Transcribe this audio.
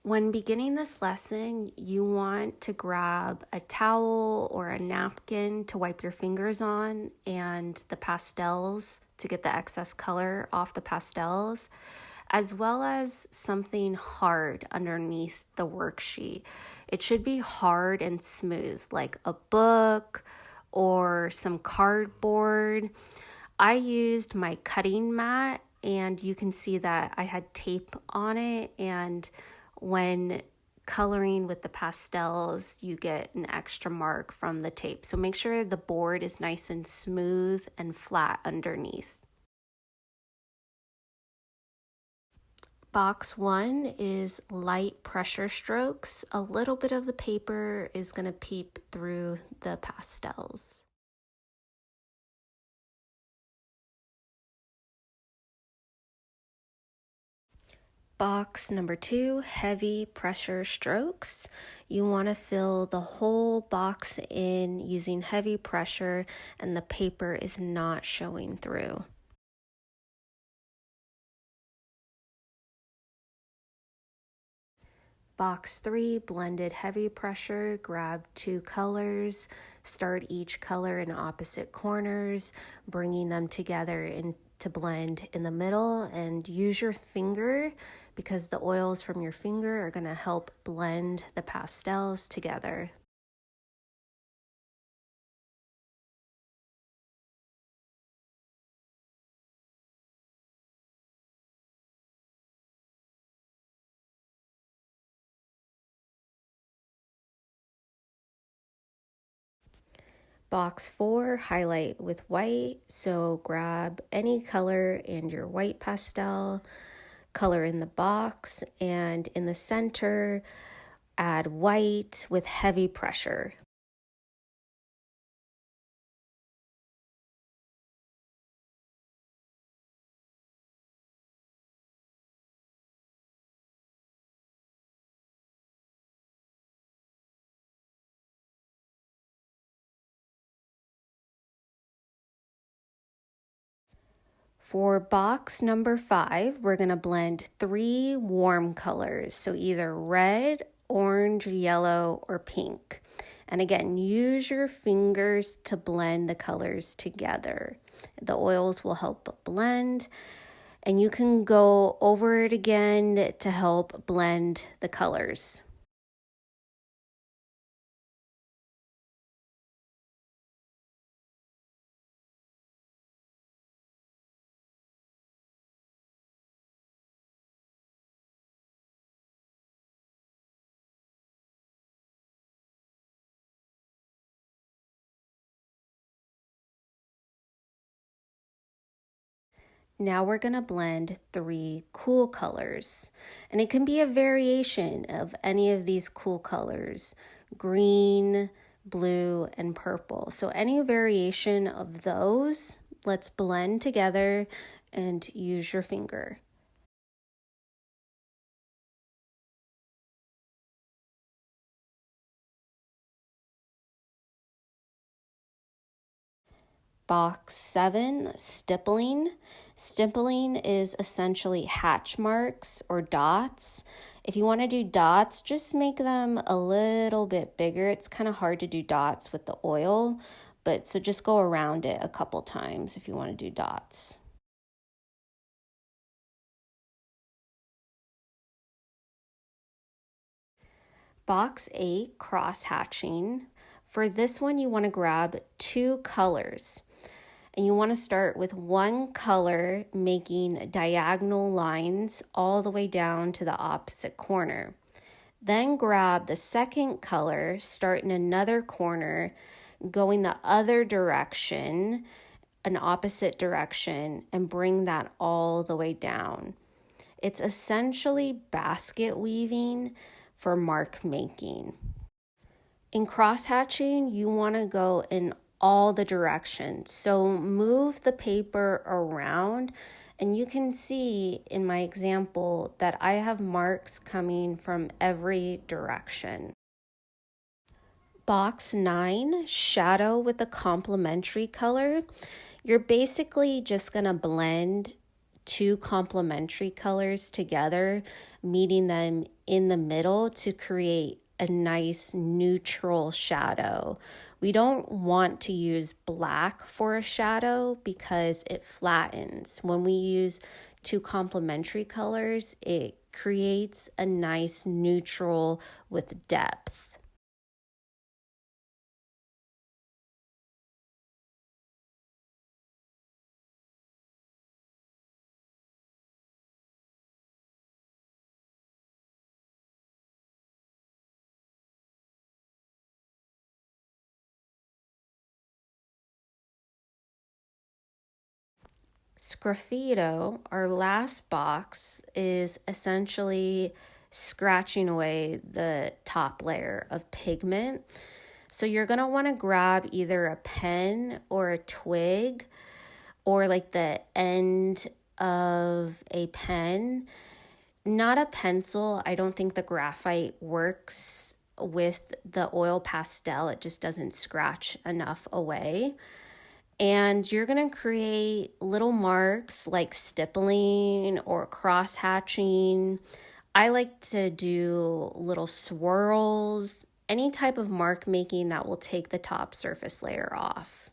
When beginning this lesson, you want to grab a towel or a napkin to wipe your fingers on and the pastels to get the excess color off the pastels, as well as something hard underneath the worksheet. It should be hard and smooth, like a book or some cardboard. I used my cutting mat, and you can see that I had tape on it, and when coloring with the pastels, you get an extra mark from the tape. So make sure the board is nice and smooth and flat underneath. Box 1 is light pressure strokes. A little bit of the paper is going to peep through the pastels. Box number 2, heavy pressure strokes. You want to fill the whole box in using heavy pressure, and the paper is not showing through. Box 3, blended heavy pressure. Grab 2 colors, start each color in opposite corners, bringing them together to blend in the middle, and use your finger because the oils from your finger are going to help blend the pastels together. Box 4, highlight with white. So grab any color and your white pastel, color in the box, and in the center, add white with heavy pressure. For box number 5, we're going to blend 3 warm colors, so either red, orange, yellow, or pink. And again, use your fingers to blend the colors together. The oils will help blend, and you can go over it again to help blend the colors. Now we're going to blend 3 cool colors, and it can be a variation of any of these cool colors: green, blue, and purple. So any variation of those, let's blend together and use your finger. Box 7, stippling. Stippling is essentially hatch marks or dots. If you want to do dots, just make them a little bit bigger. It's kind of hard to do dots with the oil, but so just go around it a couple times if you want to do dots. Box 8, cross hatching. For this one, you want to grab 2 colors. And you want to start with one color, making diagonal lines all the way down to the opposite corner. Then grab the second color, start in another corner, going the other direction, an opposite direction, and bring that all the way down. It's essentially basket weaving for mark making. In cross hatching, you want to go in all the directions. So move the paper around, and you can see in my example that I have marks coming from every direction. Box 9, shadow with a complementary color. You're basically just going to blend 2 complementary colors together, meeting them in the middle to create a nice neutral shadow. We don't want to use black for a shadow because it flattens. When we use two complementary colors, it creates a nice neutral with depth. Sgraffito, our last box, is essentially scratching away the top layer of pigment. So you're going to want to grab either a pen or a twig or like the end of a pen, not a pencil. I don't think the graphite works with the oil pastel. It just doesn't scratch enough away. And you're going to create little marks like stippling or cross hatching. I like to do little swirls, any type of mark making that will take the top surface layer off.